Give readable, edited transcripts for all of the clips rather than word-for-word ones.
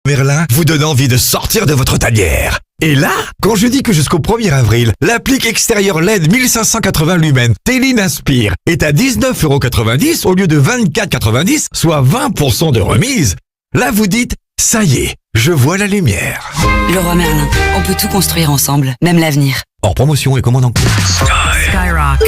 Merlin vous donne envie de sortir de votre tanière. Et là, quand je dis que jusqu'au 1er avril, l'applique extérieure LED 1580 lumens Téline Inspire est à 19,90€ au lieu de 24,90€, soit 20% de remise, là vous dites, ça y est, je vois la lumière. Leroy Merlin, on peut tout construire ensemble, même l'avenir. Hors promotion et commande en cours. Skyrock.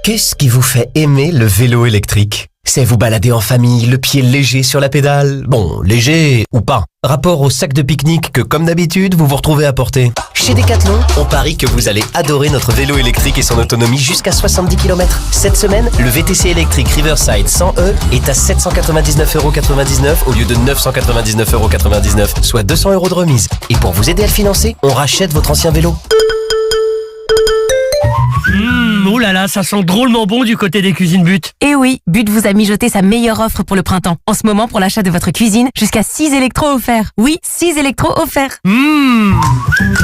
Qu'est-ce qui vous fait aimer le vélo électrique ? C'est vous balader en famille, le pied léger sur la pédale. Bon, léger ou pas. Rapport au sac de pique-nique que, comme d'habitude, vous vous retrouvez à porter. Chez Decathlon, on parie que vous allez adorer notre vélo électrique et son autonomie jusqu'à 70 km. Cette semaine, le VTC électrique Riverside 100E est à 799,99€ au lieu de 999,99€, soit 200€ de remise. Et pour vous aider à le financer, on rachète votre ancien vélo. Oh là là, ça sent drôlement bon du côté des cuisines But. Et oui, But vous a mijoté sa meilleure offre pour le printemps. En ce moment, pour l'achat de votre cuisine, jusqu'à 6 électros offerts. Oui, 6 électros offerts.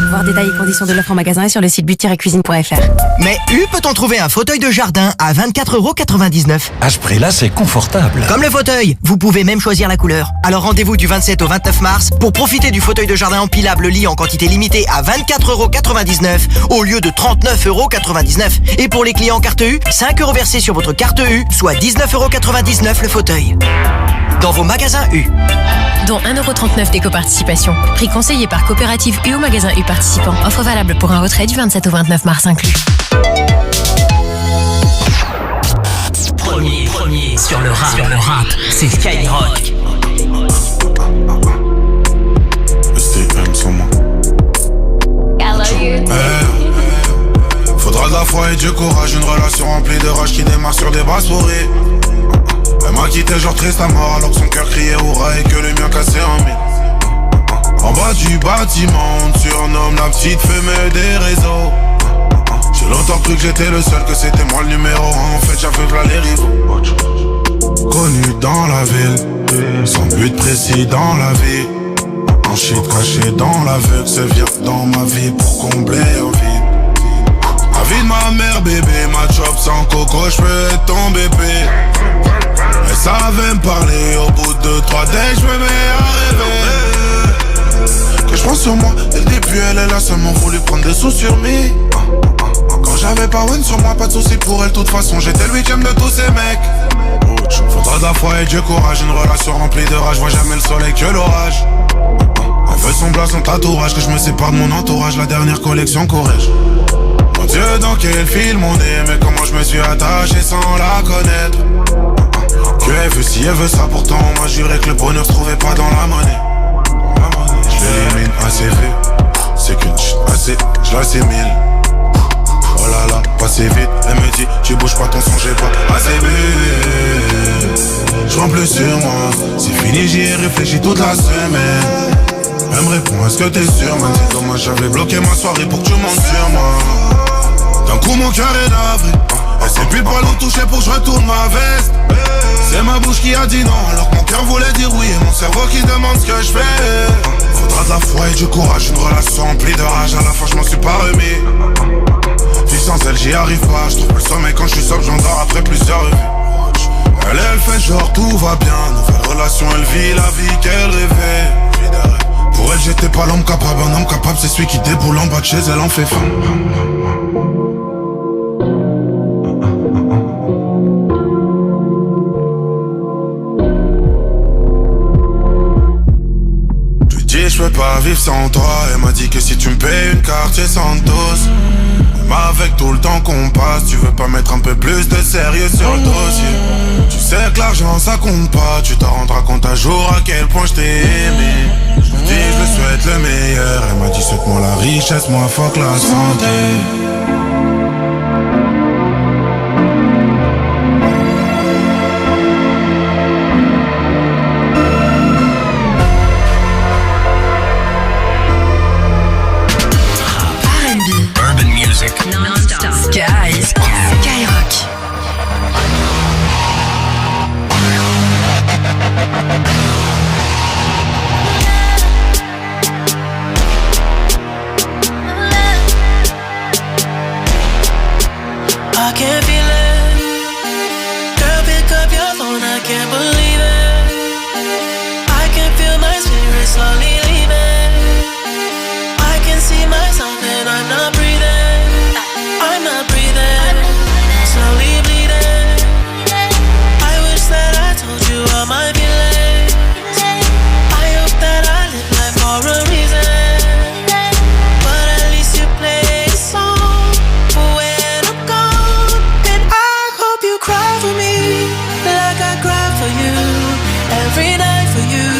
Voir détails et conditions de l'offre en magasin et sur le site but-cuisine.fr. Mais peut-on trouver un fauteuil de jardin à 24,99€? À ce prix-là, c'est confortable. Comme le fauteuil, vous pouvez même choisir la couleur. Alors rendez-vous du 27 au 29 mars pour profiter du fauteuil de jardin empilable lit en quantité limitée à 24,99€ au lieu de 39,99€. Et pour les clients carte U, 5€ versés sur votre carte U, soit 19,99€ le fauteuil. Dans vos magasins U. Dont 1,39€ d'éco-participation. Prix conseillé par coopérative U au magasin U participant. Offre valable pour un retrait du 27 au 29 mars inclus. Premier sur le rap, c'est Skyrock. STM sur moi. Faudra de la foi et du courage, une relation remplie de rage qui démarre sur des bras souris. Elle m'a quitté genre triste à mort alors que son cœur criait hurrah et que le mien cassait en mille. En bas du bâtiment, on surnomme la petite fumée des réseaux. J'ai longtemps cru que j'étais le seul, que c'était moi le numéro 1. En fait j'avais v'là les rivaux. Connu dans la ville, sans but précis dans la vie. Un shit caché dans l'aveugle, se vient dans ma vie pour combler un vide. La vie de ma mère bébé, ma job sans coco, j'peux être ton bébé. Elle savait me parler, au bout de 3 days j'me mets à rêver. Que j'pense sur moi, dès le début elle est là, seulement voulu prendre des sous sur me. Quand j'avais pas one sur moi, pas de soucis pour elle, de toute façon j'étais le 8ème de tous ces mecs. Faudra de la foi et du courage, une relation remplie de rage, vois jamais le soleil que l'orage. Elle veut son blas, son tatouage, que je me sépare de mon entourage, la dernière collection corrige. Mon Dieu, dans quel film on est, mais comment je me suis attaché sans la connaître. Que elle veut ci, elle veut ça, pourtant on m'a juré que le bonheur se trouvait pas dans la monnaie. Je l'élimine assez vite, c'est qu'une chute assez, je l'assimile. Oh là là, passé vite, elle me dit, tu bouges pas ton son, j'ai pas assez vite. Je rends plus sur moi, c'est fini, j'y ai réfléchi toute la semaine. Elle me répond, est-ce que t'es sûr, man? C'est dommage, j'avais bloqué ma soirée pour que tu montes sur moi. D'un coup mon cœur est navré. Elle sait plus pas nous toucher pour que je retourne ma veste. C'est ma bouche qui a dit non alors que mon cœur voulait dire oui. Et mon cerveau qui demande ce que je fais. Faudra de la foi et du courage, une relation remplie de rage. À la fin je m'en suis pas remis. Puis sans elle j'y arrive pas. Je trouve le sommeil quand je suis sobre, j'endors après plusieurs revues. Elle fait genre tout va bien. Nouvelle relation, elle vit la vie qu'elle rêvait. Pour elle j'étais pas l'homme capable. Un homme capable c'est celui qui déboule en bas de chez elle en fait faim. Je peux pas vivre sans toi. Elle m'a dit que si tu me payes une carte c'est Santos. Mais avec tout le temps qu'on passe, tu veux pas mettre un peu plus de sérieux sur le dossier. Tu sais que l'argent ça compte pas. Tu t'en rendras compte un jour à quel point je t'ai aimé. Je me dis je le souhaite le meilleur. Elle m'a dit souhaite-moi la richesse, moi fuck la santé. Skyrock. slowly leaving. I can see myself and I'm not breathing. I'm not breathing. Slowly bleeding. I wish that I told you all my feelings. I hope that I live life for a reason. But at least you play a song for when I'm gone. And I hope you cry for me like I cry for you. Every night for you.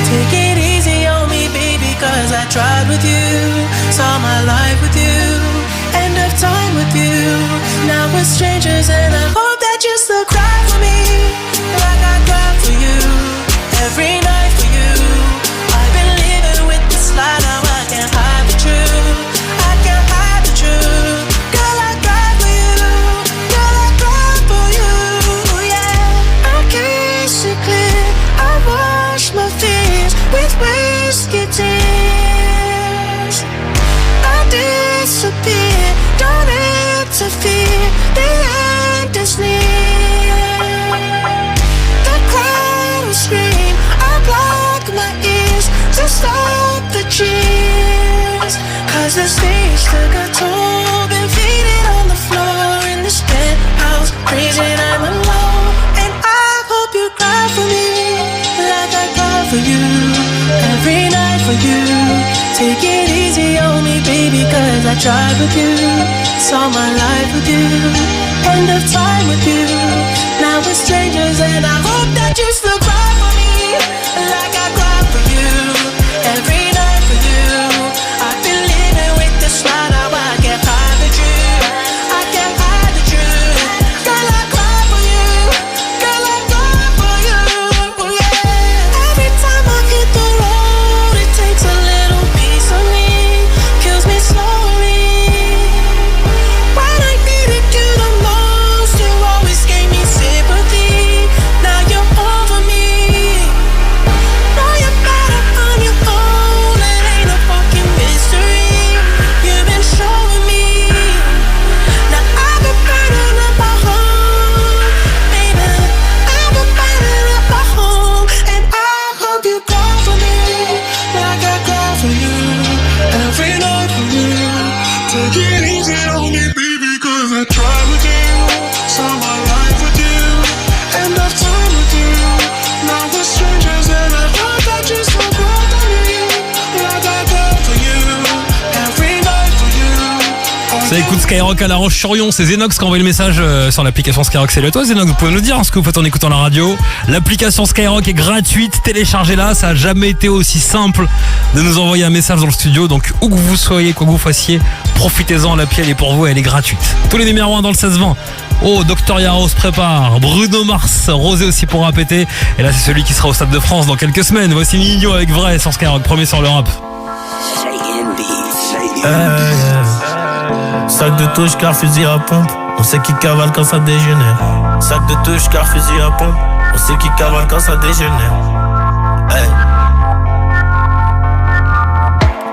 Take it easy on me, baby, cause I tried with you. Saw my life with you. End of time with you. Now we're strangers and I hope that you still cry for me like I cry for you. Every night for you. I've been living with this lie, now I can't hide the truth. I can't hide the truth. Girl, I cry for you. Girl, I cry for you. Yeah, I can't see clear. I wash my fears with whiskey tears. I disappear, don't interfere. The end is near. The crowd will scream. I block my ears to stop the cheers. Cause the stage took a toll. Been faded on the floor in this penthouse. Freezing, I'm alone. And I hope you cry for me like I cry for you. Every night for you. Take it easy on me, baby, cause I tried with you. Saw my life with you. End of time with you. Now we're strangers and I hope that you still cry for me like I cry for you. Every night for you. I've been living with this lie, now I can't hide the truth. I can't hide the truth. Girl, I cry for you. Girl, I cry for you. Yeah. Every time I hit the road, it takes a little piece of me. Kills me slowly. When I needed you the most, you always gave me sympathy. Now you're over me. Now you're better on your own. It ain't a fucking mystery. You've been showing me. Now I've been burning up my home, baby. I've been burning up my home, and I hope you cry for me like I cry for you. Every night for you. Take it easy on me, baby, cause I tried with you. Saw my life with you. End of time with you. Now we're strangers and I hope that you still cry for me like I cry for you. Every night for you. Ça écoute Skyrock à La Roche-sur-Yon, c'est Zenox qui a envoyé le message sur l'application Skyrock. Salut à toi Zenox, vous pouvez nous dire ce que vous faites en écoutant la radio. L'application Skyrock est gratuite, téléchargez-la, ça a jamais été aussi simple de nous envoyer un message dans le studio. Donc où que vous soyez, quoi que vous fassiez, profitez-en, l'appli elle est pour vous, elle est gratuite. Tous les numéros 1 dans le 16-20. Oh, Dr Yaro se prépare, Bruno Mars, Rosé aussi pour répéter. Et là c'est celui qui sera au Stade de France dans quelques semaines. Voici Nino avec Vrai sur Skyrock, premier sur le rap. Sac de touche car fusil à pompe. On sait qui cavale quand ça dégénère. Sac de touche car fusil à pompe. On sait qui cavale quand ça dégénère. Hey.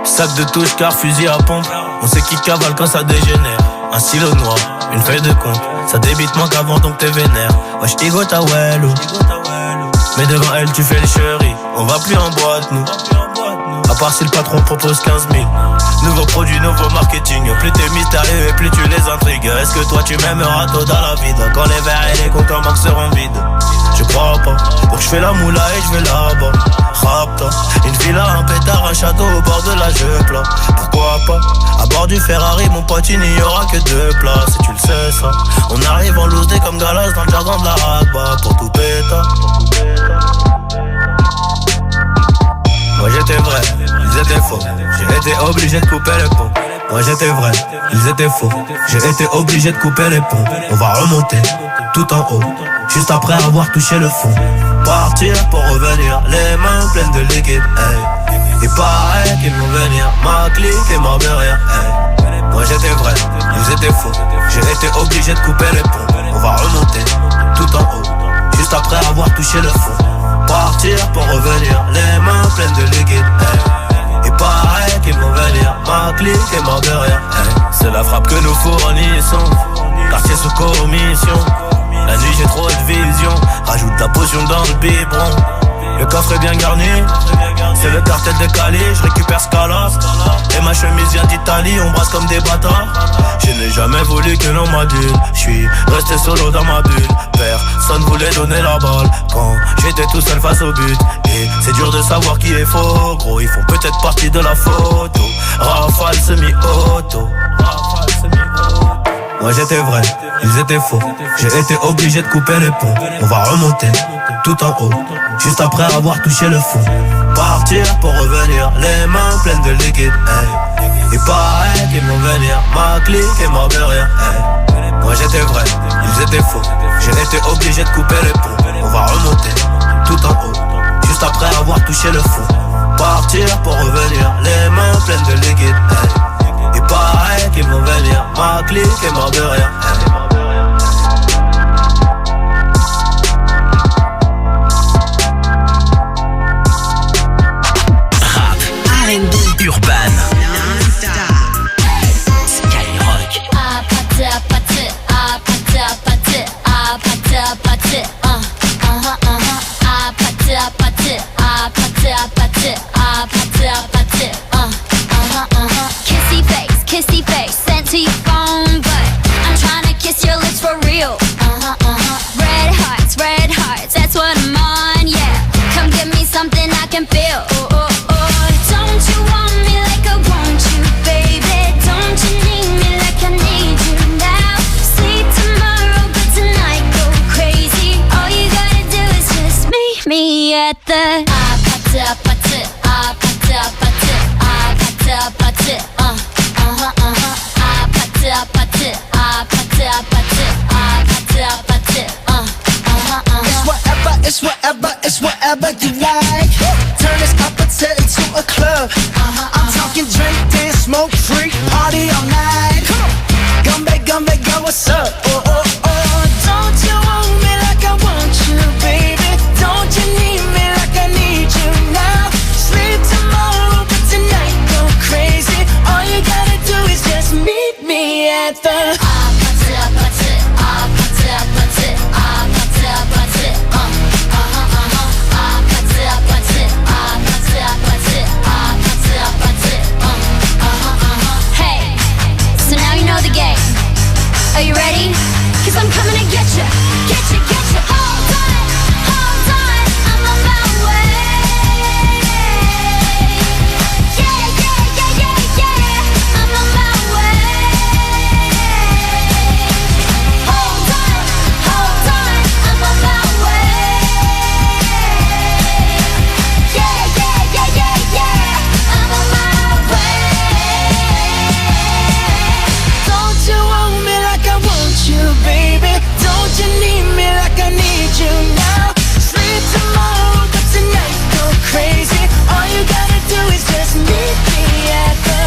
Sac de touche car fusil à pompe. On sait qui cavale quand ça dégénère. Un stylo noir, une feuille de compte. Ça débite moins qu'avant donc t'es vénère. Wesh t'égo ta wello. Mais devant elle tu fais les chéris. On va plus en boîte nous. À part si le patron propose 15 000. Nouveau produit, nouveau marketing. Plus t'es mystérieux et plus tu les intrigues. Est-ce que toi tu m'aimeras tôt dans la vide? Quand les verres et les comptes en banque seront vides. Je crois pas. Donc je fais la moula et je vais là-bas. Rapta, une villa, un pétard, un château au bord de la Jeupla. Pourquoi pas? À bord du Ferrari, mon pote, il n'y aura que 2 places. Et tu le sais ça. On arrive en loose comme Galas dans le jardin de la Ragba. Pour tout pétard. Moi j'étais vrai, ils étaient faux. J'ai été obligé de couper les ponts. Moi j'étais vrai, ils étaient faux. J'ai été obligé de couper les ponts. On va remonter tout en haut, juste après avoir touché le fond. Partir pour revenir, les mains pleines de liquide. Hey. Il paraît qu'ils vont venir, ma clique est mort de rire. Hey. Moi j'étais vrai, ils étaient faux. J'ai été obligé de couper les ponts. On va remonter tout en haut, juste après avoir touché le fond. Partir pour revenir, les mains pleines de liquide. Hey. Et pareil qu'ils vont venir, ma clique est mort de rire. Hey. C'est la frappe que nous fournissons, quartier sous commission. La nuit j'ai trop de vision, rajoute la potion dans le biberon. Le coffre est bien garni, c'est le cartel de Cali, je récupère Scala. Et ma chemise vient d'Italie, on brasse comme des bâtards. Je n'ai jamais voulu que l'on m'adule, je suis resté solo dans ma bulle. Personne voulait donner la balle quand j'étais tout seul face au but. Et c'est dur de savoir qui est faux, gros, ils font peut-être partie de la photo. Rafale semi-auto. Moi j'étais vrai, ils étaient faux. J'ai été obligé de couper les ponts. On va remonter tout en haut, juste après avoir touché le fond. Partir pour revenir, les mains pleines de liquide, hey. Il paraît qu'ils vont venir, ma clique est mort de rire, hey. Moi j'étais vrai, ils étaient faux. J'ai été obligé de couper les ponts. On va remonter tout en haut, juste après avoir touché le fond. Partir pour revenir, les mains pleines de liquide, hey. Il paraît qu'ils vont venir, ma clique est mort de rire, hey. Urban Skyrock. Kissy face, sent to your phone, but I'm trying to kiss your lips for real. Red hearts, that's what I'm on, yeah. Come give me something I can feel. Don't you want me like I want you, baby? Don't you need me like I need you now? Sleep tomorrow, but tonight go crazy. All you gotta do is just meet me at the It's whatever you like. Turn this opposite into a club. I'm talking drink, dance, smoke, freak, party all night. Come back, girl, what's up? Don't you want me like I want you, baby? Don't you need me like I need you now? Sleep tomorrow, but tonight go crazy. All you gotta do is just meet me at the Are you ready? 'Cause I'm coming to get you. Hold on, I'm on my way. Yeah, I'm on my way. Hold on, I'm on my way. Yeah, I'm on my way. Don't you want me like I want you, baby? Don't you need me like I need you now? Sleep tomorrow, but tonight go crazy. All you gotta do is just meet me at the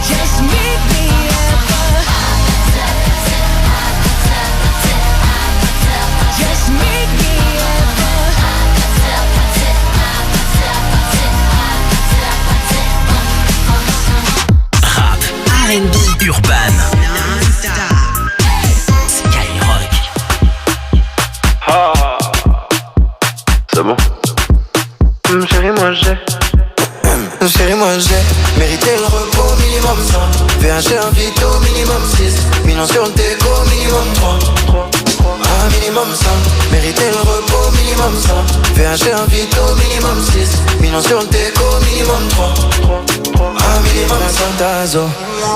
just meet me at just meet me at just meet me Rap, R&B, Urban Skyrock. C'est bon. Chérie, moi j'ai mérité le repos minimum 100. VHG un vito minimum 6. Millions sur le déco minimum 3. Minimum 100. Mérité le repos minimum 100. VHG un vito minimum 6. Millions sur le déco minimum 3. Minimum 100 tazo.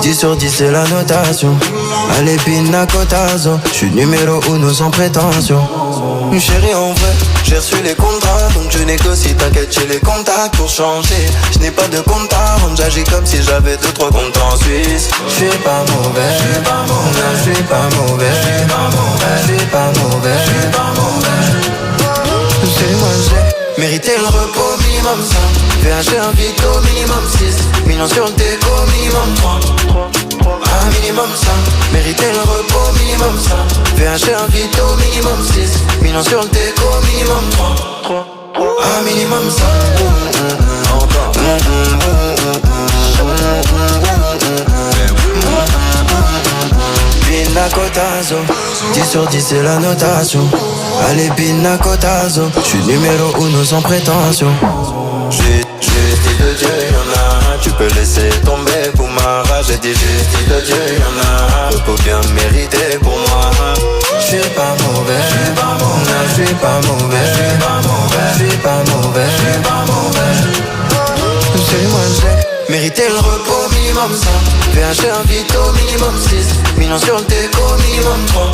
10 sur 10 c'est la notation. Allez pina cotazo. J'suis numéro 1 sans prétention. Chérie en vrai, j'ai reçu les contrats. Donc je négocie, t'inquiète j'ai les contacts pour changer. Je n'ai pas de compte à rendre, j'agis comme si j'avais 2-3 comptes en Suisse. J'suis pas mauvais, j'suis pas mauvais. C'est moi j'ai mérité le repos minimum 100. VHG un vito minimum 6. Millions sur le déco minimum 3. Minimum 100. Mérité le repos minimum 100. VHG un vito minimum 6. Millions sur le déco minimum 3. Minimum 100. Encore. cotazo. 10 sur 10 c'est la notation. Allez pina cotazo. J'suis numéro 1 sans prétention. Justice de Dieu y'en a. Tu peux laisser tomber pour ma rage. J'ai dit justice de Dieu y'en a. Repos bien mérité pour moi. J'suis pas mauvais, j'suis pas mauvais, j'suis pas mauvais, j'suis pas mauvais, j'suis pas mauvais, j'suis pas mauvais. J'ai moins de chèque, mériter le repos minimum 5. VH un vito minimum 6. Millions sur le déco minimum 3.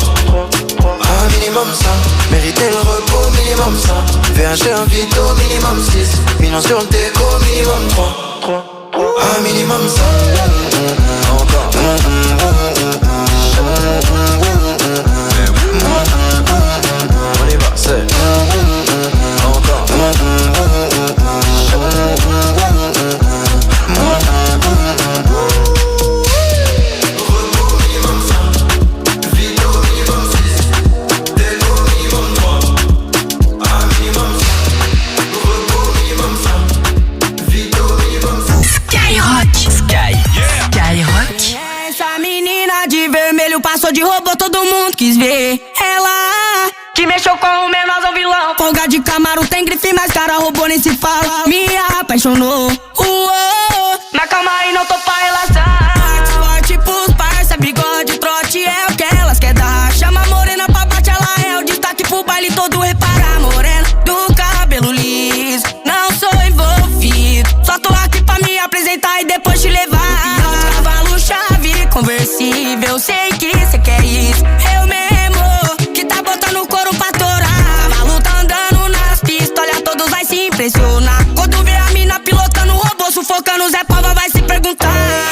Un minimum 5. Mériter le repos minimum 5. VH un vito minimum 6. Millions sur le déco minimum 3. Un minimum 5. Encore. On y va, c'est encore. Passou de robô, todo mundo quis ver. Ela que mexeu com o menorzão vilão. Folga de Camaro, tem grife, mas cara robô nem se fala. Me apaixonou. Na calma aí, não tô pra relação. Forte pros parça, bigode, trote é o que elas quer dar. Chama a morena pra bate, ela é o destaque pro baile todo. Repara a morena do cabelo liso. Não sou envolvido, só tô aqui pra me apresentar e depois te levar. Cavalo, chave, conversível, sei que cê quer isso. Eu mesmo, que tá botando o couro pra torar. Cavalo tá andando nas pistas, olha, todos vai se impressionar. Quando vê a mina pilotando o robô, sufocando o Zé Pava, vai se perguntar.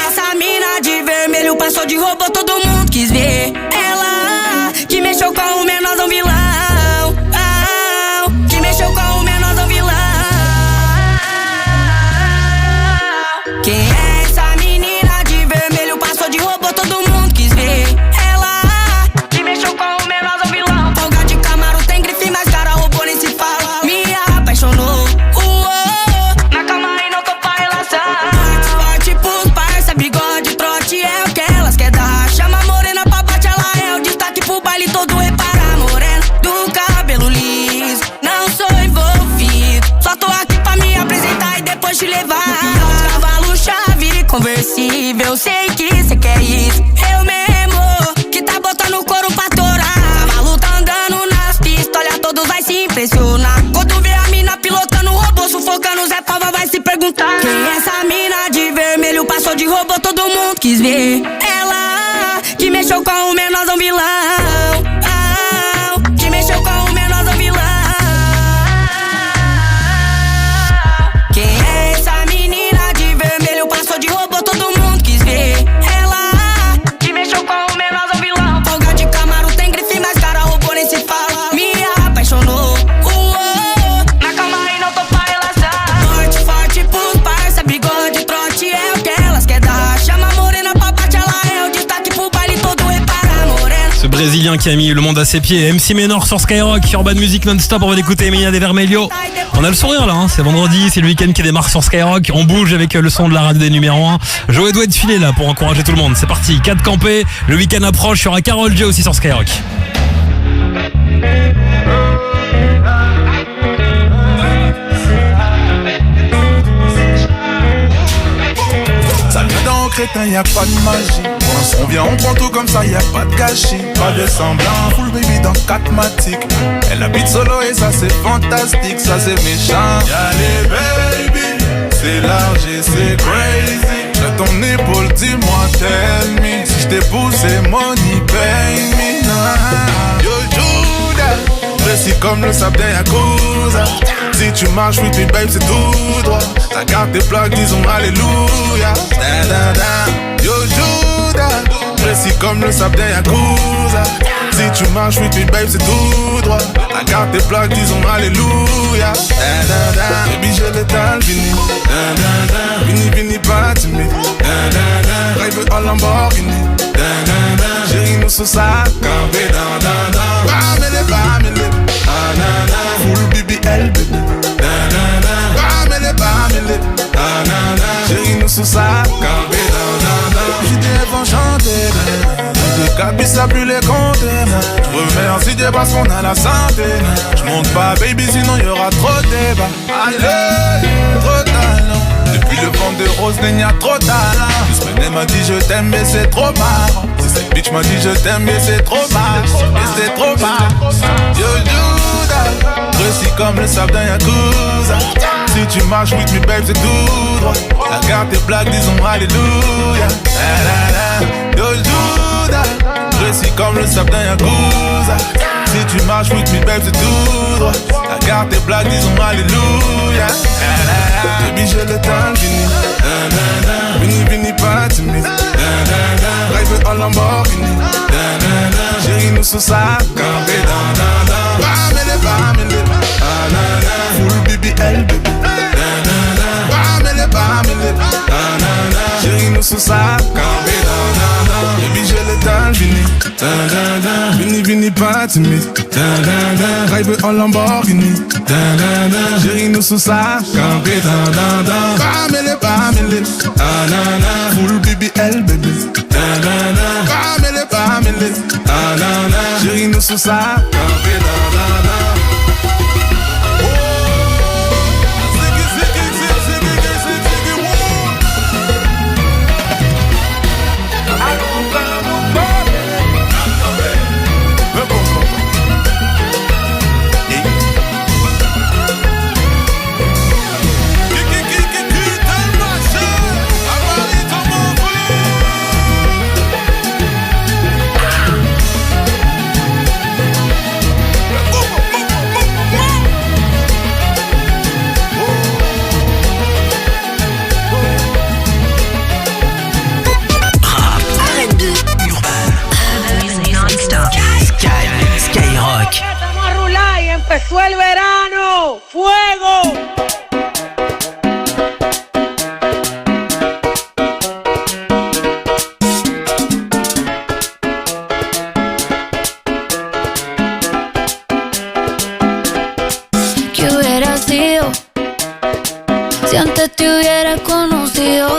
Essa mina de vermelho passou de robô, todo mundo quis ver. Ela que mexeu com o menorzão vilão. Que mexeu com o menorzão vilão. Quem é essa menina de vermelho passou de robô, todo mundo quis ver. Ela que mexeu com o menorzão vilão. Folga de Camaro, tem grife, mas cara robô nem se fala. Me apaixonou. Na calma aí, não tô pra relação. Forte pros parça, bigode, trote é o que elas quer dar. Chama a morena pra bate, ela é o destaque pro baile todo. Repara a morena do cabelo liso. Não sou envolvido, só tô aqui pra me apresentar e depois te levar. Cavalo, chave, conversível, sei que cê quer isso. Eu mesmo, que tá botando o couro pra torar. Cavalo tá andando nas pistas, olha, todos vai se impressionar. Quando vê a mina pilotando o robô, sufocando o Zé Pava, vai se perguntar. Quem é essa mina de vermelho passou de robô, todo mundo quis ver. Ela que mexeu com o menorzão vilão. Que mexeu com o menorzão vilão. Quem é essa menina de vermelho passou de robô, todo mundo quis ver. Ela que mexeu com o menorzão vilão. Folga de Camaro, tem grife, mas cara robô nem se fala. Me apaixonou. Na calma aí, não tô pra relação. Forte pros parça, bigode, trote é o que elas quer dar. Chama a morena pra bate, ela é o destaque pro baile todo. Repara a morena. Ce Brésilien qui a mis le monde à ses pieds, MC Ménor sur Skyrock, Urban Music non-stop, on va d'écouter Emilia de Vermelho. On a le sourire là, hein. C'est vendredi, c'est le week-end qui démarre sur Skyrock, on bouge avec le son de la radio des numéros 1. Joey doit être filé là pour encourager tout le monde, c'est parti, 4 campés, le week-end approche, il y aura Karol J aussi sur Skyrock. Ça vient dans crétin, y'a pas de magie. On vient, on prend tout comme ça, y'a pas de gâchis. Pas de semblant, full baby dans 4 matiques. Elle habite solo et ça c'est fantastique, ça c'est méchant. Y'a les baby, c'est large et c'est crazy. J'ai ton épaule, dis-moi, tell me. Si j't'ai poussé, money, pay me. Yo Judas, précis comme le sable d'un Yakuza. Si tu marches, oui, puis babe, c'est tout droit. Ta carte des plaques, disons alléluia. Da, da, da. Yo Judas, précis comme le sable d'un Yakuza. Si tu marches, oui, puis babe, c'est tout droit. Ta carte des plaques, disons alléluia. Da, da, da. Baby, je l'étale, vini. Da, da, da. Vini, vini, pas timide. Da, da, da. Drive en Lamborghini. Da, da, da. Chérie, nous sous ça, campé, da, da, da. Bamele, bamele. Ah, da, da. Full BBL, baby. Da, da, da. Bamele, bamele. Ah, da, da. Chérie, nous sous ça, campé, da, da, da. J'étais enchanté, da, da. 4 puis ça plus les compter. Je remercie Dieu parce qu'on a la santé. Je monte pas baby sinon y'aura trop de débats. Allez, trop talent. Depuis le vent de rose, il y a trop talent. Semaine m'a dit je t'aime mais c'est trop marrant. Si cette bitch m'a dit je t'aime mais c'est trop marrant. Mais c'est trop marrant. Yo Judas, précis comme le sable d'un Yakuza. Si tu marches with me babe c'est tout droit. La garde tes blagues disons alléluia. Yo Judas, précis comme le sable d'un Yakuza. Si tu marches with me babe c'est tout droit. La garde tes blagues disons alléluia. Baby j'ai le temps fini. Vini vini pas timide. Drive en Lamborghini. Chérie nous sous sa campé. Bamele full BBL baby. Bamele chérie nous sous sa campé. Baby j'ai le temps fini. Vini vini pas timide. Drive en Lamborghini. Chérie nous sous sa campé. Bamele full BBL baby. Bamele chérie nous sous sa campé. Empezó el verano, fuego. ¿Qué hubiera sido si antes te hubiera conocido?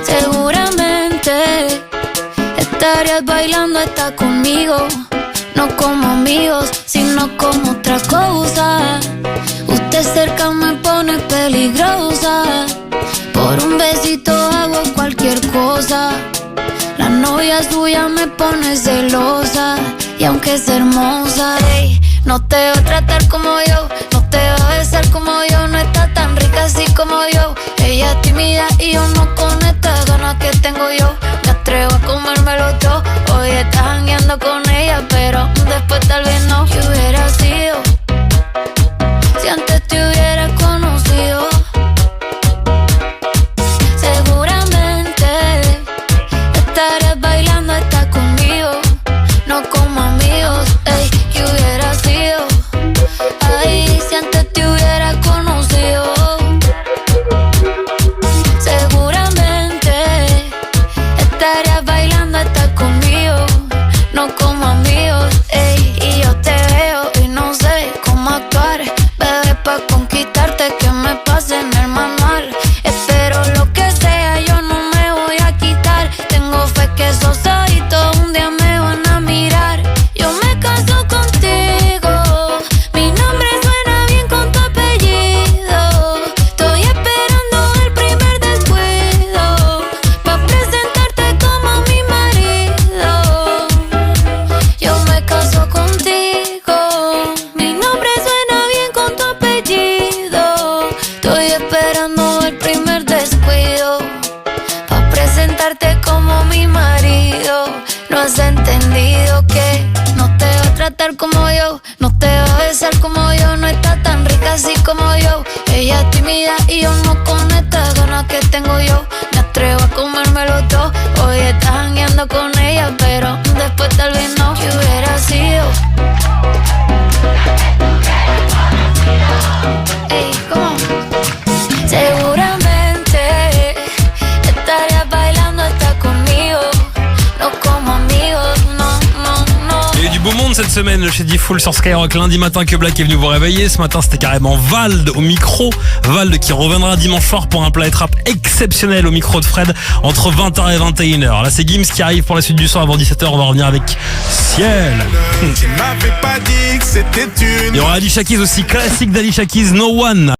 Seguramente estarías bailando hasta conmigo. No como amigos, sino como otra cosa. Usted cerca me pone peligrosa. Por un besito hago cualquier cosa. La novia suya me pone celosa. Y aunque es hermosa, ey, no te va a tratar como yo. No te va a besar como yo. No está tan rica así como yo. Ella es tímida y yo no con estas ganas que tengo yo. Me atrevo a comérmelo todo. Hoy estás jangueando con ella, pero después tal vez no. ¿Qué hubiera sido si antes te hubiera conocido? Seguramente estarías bailando hasta conmigo. No como amigos, ey. ¿Qué hubiera sido? Ay, si antes te hubiera conocido. Seguramente estarías bailando hasta conmigo. No como amigos, ey. Y yo te veo y no sé cómo actuar. Bebé, pa' conquistarte que me pase en el manual. Espero lo que sea, yo no me voy a quitar. Tengo fe que esos ojitos un día me van a mirar. Yo me caso contigo. Mi nombre suena bien con tu apellido. Estoy esperando el primer descuido pa' presentarte como mi marido. Yo me caso contigo. Mi nombre suena bien con tu apellido. Estoy esperando el primer descuido pa' presentarte como mi marido. No has entendido que no te va a tratar como yo. No te va a besar como yo. No está tan rica así como yo. Ella es tímida y yo no con estas ganas que tengo yo. Me atrevo a comérmelo todo. Hoy estás jangueando con ella, pero después tal vez no. ¿Qué hubiera sido? Ey, ¿cómo? Seguramente estarías bailando hasta conmigo. No como amigos, no, no, no. Il y a eu du beau monde cette semaine chez Diffoul sur Skyrock. Lundi matin que Black est venu vous réveiller. Ce matin c'était carrément Vald au micro. Vald qui reviendra dimanche soir pour un plat et trap exceptionnel au micro de Fred entre 20h et 21h. Là c'est Gims qui arrive pour la suite du son avant 17h. On va revenir avec Ciel. Tu m'avais pas dit que c'était une. Il y aura Alicia Keys aussi, classique d'Alicia Keys, No One.